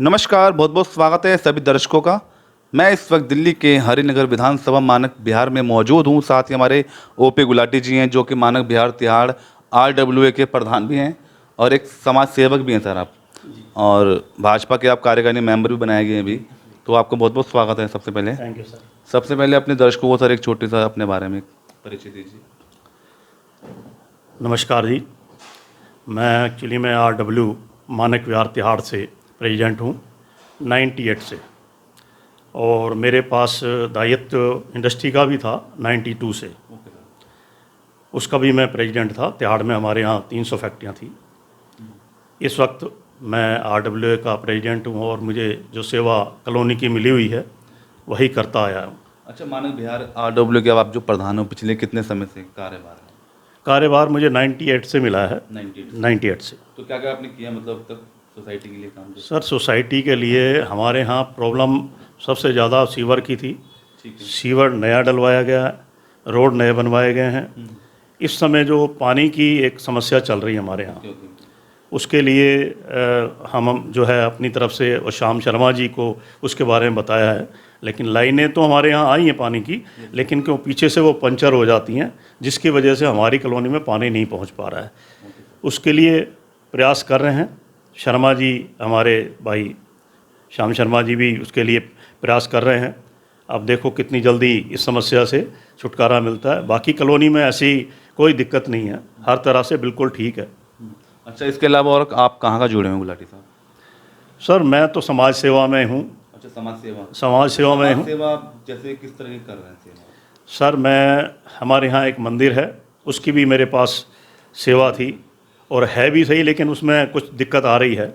नमस्कार, बहुत बहुत स्वागत है सभी दर्शकों का। मैं इस वक्त दिल्ली के हरिनगर विधानसभा मानक बिहार में मौजूद हूं। साथ ही हमारे ओपी गुलाटी जी हैं, जो कि मानक बिहार तिहाड़ आरडब्ल्यूए के प्रधान भी हैं और एक समाज सेवक भी हैं सर आप। और भाजपा के आप कार्यकारिणी मेंबर भी बनाए गए हैं अभी। तो आपको बहुत बहुत स्वागत है। सबसे पहले थैंक यू सर। सबसे पहले अपने दर्शकों को सर एक छोटी सा अपने बारे में परिचय दीजिए। नमस्कार जी। मैं आरडब्ल्यू मानक विहार तिहाड़ से प्रेसिडेंट हूँ 98 से, और मेरे पास दायित्व इंडस्ट्री का भी था 92 से। उसका भी मैं प्रेसिडेंट था। तिहाड़ में हमारे यहाँ 300 फैक्ट्रियाँ थी। इस वक्त मैं आरडब्ल्यू का प्रेसिडेंट हूँ और मुझे जो सेवा कॉलोनी की मिली हुई है वही करता आया हूँ। अच्छा, मानक बिहार आरडब्ल्यू के अब आप जो प्रधान हो, पिछले कितने समय से कार्यभार है? कार्यभार मुझे 98 से मिला है। 98 से। तो क्या क्या आपने किया, मतलब अब तक सोसाइटी के लिए काम? सर, सोसाइटी के लिए हमारे यहाँ प्रॉब्लम सबसे ज़्यादा सीवर की थी। ठीक है। सीवर नया डलवाया गया है, रोड नए बनवाए गए हैं। इस समय जो पानी की एक समस्या चल रही है हमारे यहाँ, ओके। उसके लिए हम जो है अपनी तरफ से और श्याम शर्मा जी को उसके बारे में बताया है। लेकिन लाइनें तो हमारे यहाँ आई हैं पानी की, लेकिन क्यों पीछे से वो पंचर हो जाती हैं, जिसकी वजह से हमारी कॉलोनी में पानी नहीं पहुँच पा रहा है। उसके लिए प्रयास कर रहे हैं। शर्मा जी, हमारे भाई श्याम शर्मा जी भी उसके लिए प्रयास कर रहे हैं। अब देखो कितनी जल्दी इस समस्या से छुटकारा मिलता है। बाकी कॉलोनी में ऐसी कोई दिक्कत नहीं है, हर तरह से बिल्कुल ठीक है। अच्छा, इसके अलावा और आप कहाँ का जुड़े हैं गुलाटी साहब? सर, मैं तो समाज सेवा में हूँ। अच्छा, समाज सेवा। समाज सेवा में हूँ। सेवा जैसे किस तरह की कर रहे हैं सेवा? सर, मैं हमारे यहाँ एक मंदिर है, उसकी भी मेरे पास सेवा थी और है भी सही, लेकिन उसमें कुछ दिक्कत आ रही है,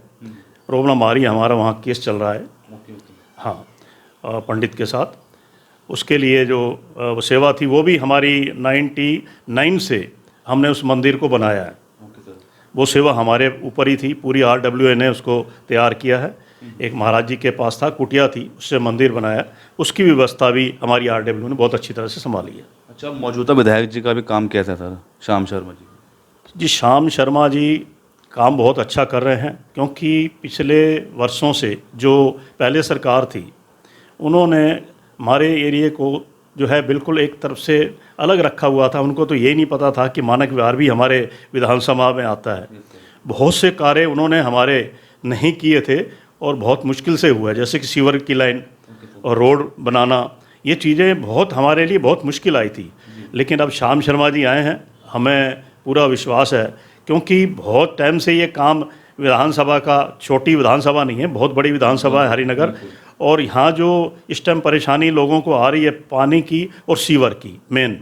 प्रॉब्लम आ रही है। हमारा वहाँ केस चल रहा है। ओके। हाँ, पंडित के साथ। उसके लिए जो वो सेवा थी, वो भी हमारी 99 से हमने उस मंदिर को बनाया है। Okay sir. वो सेवा हमारे ऊपर ही थी, पूरी आरडब्ल्यूए ने उसको तैयार किया है। एक महाराज जी के पास था, कुटिया थी, उससे मंदिर बनाया। उसकी व्यवस्था भी हमारी आरडब्ल्यू ने बहुत अच्छी तरह से संभाली है। अच्छा, मौजूदा विधायक जी का भी काम कैसा है सर, श्याम शर्मा जी? जी, श्याम शर्मा जी काम बहुत अच्छा कर रहे हैं, क्योंकि पिछले वर्षों से जो पहले सरकार थी, उन्होंने हमारे एरिए को जो है बिल्कुल एक तरफ से अलग रखा हुआ था। उनको तो ये नहीं पता था कि मानक विहार भी हमारे विधानसभा में आता है। बहुत से कार्य उन्होंने हमारे नहीं किए थे और बहुत मुश्किल से हुआ है, जैसे कि सीवर की लाइन और रोड बनाना। ये चीज़ें बहुत हमारे लिए बहुत मुश्किल आई थी। लेकिन अब श्याम शर्मा जी आए हैं, हमें पूरा विश्वास है, क्योंकि बहुत टाइम से ये काम विधानसभा का, छोटी विधानसभा नहीं है, बहुत बड़ी विधानसभा है हरिनगर। और यहाँ जो इस टाइम परेशानी लोगों को आ रही है पानी की और सीवर की, मेन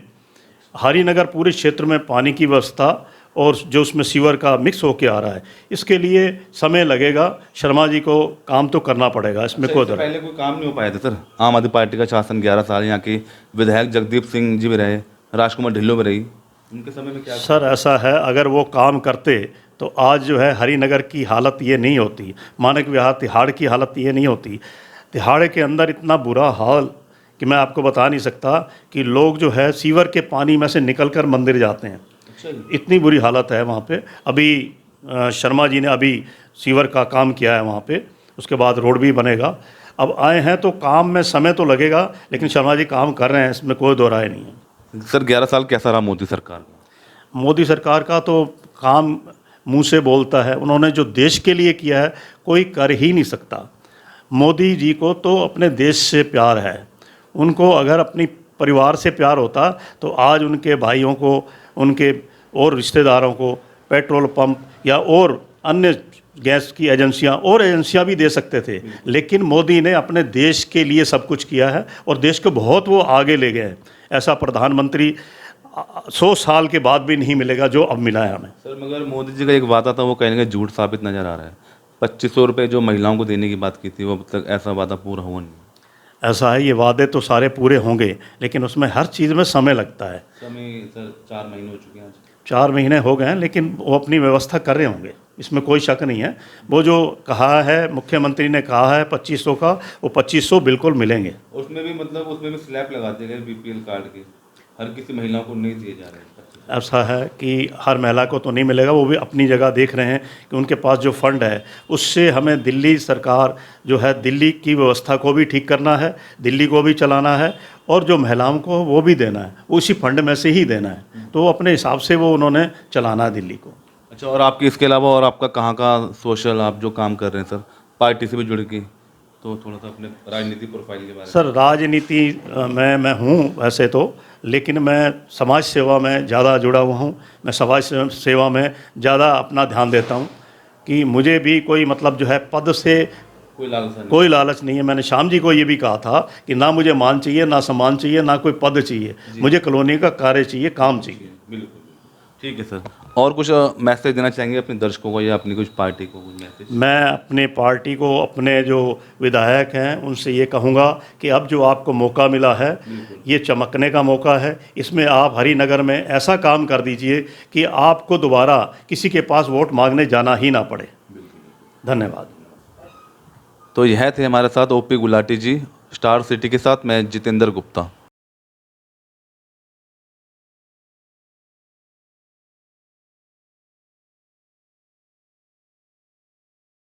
हरिनगर पूरे क्षेत्र में पानी की व्यवस्था और जो उसमें सीवर का मिक्स होके आ रहा है, इसके लिए समय लगेगा। शर्मा जी को काम तो करना पड़ेगा, इसमें कोई डर। पहले कोई काम नहीं हो पाया था सर? आम आदमी पार्टी का शासन 11 साल, यहाँ के विधायक जगदीप सिंह जी भी रहे, राजकुमार ढिल्लों भी रही, उनके समय में क्या? सर, ऐसा है, अगर वो काम करते तो आज जो है हरिनगर की हालत ये नहीं होती, मानक विहार तिहाड़ की हालत ये नहीं होती। तिहाड़ के अंदर इतना बुरा हाल कि मैं आपको बता नहीं सकता, कि लोग जो है सीवर के पानी में से निकलकर मंदिर जाते हैं। अच्छा, इतनी बुरी हालत है वहाँ पे। अभी शर्मा जी ने अभी सीवर का काम किया है वहाँ पे, उसके बाद रोड भी बनेगा। अब आए हैं तो काम में समय तो लगेगा, लेकिन शर्मा जी काम कर रहे हैं, इसमें कोई दो राय नहीं है। सर 11 साल कैसा रहा मोदी सरकार का? मोदी सरकार का तो काम मुंह से बोलता है, उन्होंने जो देश के लिए किया है कोई कर ही नहीं सकता। मोदी जी को तो अपने देश से प्यार है। उनको अगर अपनी परिवार से प्यार होता तो आज उनके भाइयों को, उनके और रिश्तेदारों को पेट्रोल पंप या और अन्य गैस की एजेंसियां भी दे सकते थे। लेकिन मोदी ने अपने देश के लिए सब कुछ किया है और देश को बहुत वो आगे ले गए हैं। ऐसा प्रधानमंत्री 100 साल के बाद भी नहीं मिलेगा जो अब मिला है हमें। सर, मगर मोदी जी का एक वादा था, वो कहीं ना कहीं झूठ साबित नजर आ रहा है। 2500 रुपये जो महिलाओं को देने की बात की थी, वो मतलब ऐसा वादा पूरा हुआ नहीं। ऐसा है, ये वादे तो सारे पूरे होंगे, लेकिन उसमें हर चीज़ में समय लगता है। समय सर 4 महीने हो चुके हैं आज। 4 महीने हो गए हैं, लेकिन वो अपनी व्यवस्था कर रहे होंगे, इसमें कोई शक नहीं है। वो जो कहा है, मुख्यमंत्री ने कहा है 2500 का, वो 2500 बिल्कुल मिलेंगे। उसमें भी मतलब उसमें भी स्लैब लगा दिए गए बीपीएल कार्ड के, हर किसी महिला को नहीं दिए जा रहे हैं 2500। ऐसा है कि हर महिला को तो नहीं मिलेगा, वो भी अपनी जगह देख रहे हैं कि उनके पास जो फंड है उससे हमें दिल्ली सरकार जो है, दिल्ली की व्यवस्था को भी ठीक करना है, दिल्ली को भी चलाना है और जो महिलाओं को वो भी देना है, वो उसी फंड में से ही देना है। तो अपने हिसाब से वो उन्होंने चलाना है दिल्ली को। अच्छा, और आपकी इसके अलावा और आपका कहाँ का सोशल आप जो काम कर रहे हैं सर, पार्टी से भी जुड़ के, तो थोड़ा सा अपने राजनीति प्रोफाइल के बारे में। सर राजनीति मैं हूँ वैसे तो, लेकिन मैं समाज सेवा में ज़्यादा जुड़ा हुआ हूँ। मैं समाज सेवा में ज़्यादा अपना ध्यान देता हूँ कि मुझे भी कोई मतलब जो है पद से कोई लालसा नहीं। कोई लालच नहीं है। मैंने श्याम जी को ये भी कहा था कि ना मुझे मान चाहिए, ना सम्मान चाहिए, ना कोई पद चाहिए, मुझे कॉलोनी का कार्य चाहिए, काम चाहिए। बिल्कुल, ठीक है सर। और कुछ मैसेज देना चाहेंगे अपने दर्शकों को या अपनी कुछ पार्टी को कुछ मैसेज? मैं अपने पार्टी को, अपने जो विधायक हैं उनसे ये कहूँगा कि अब जो आपको मौका मिला है ये चमकने का मौका है। इसमें आप हरिनगर में ऐसा काम कर दीजिए कि आपको दोबारा किसी के पास वोट मांगने जाना ही ना पड़े। धन्यवाद। तो यह थे हमारे साथ ओपी गुलाटी जी, स्टार सिटी के साथ मैं जितेंद्र गुप्ता।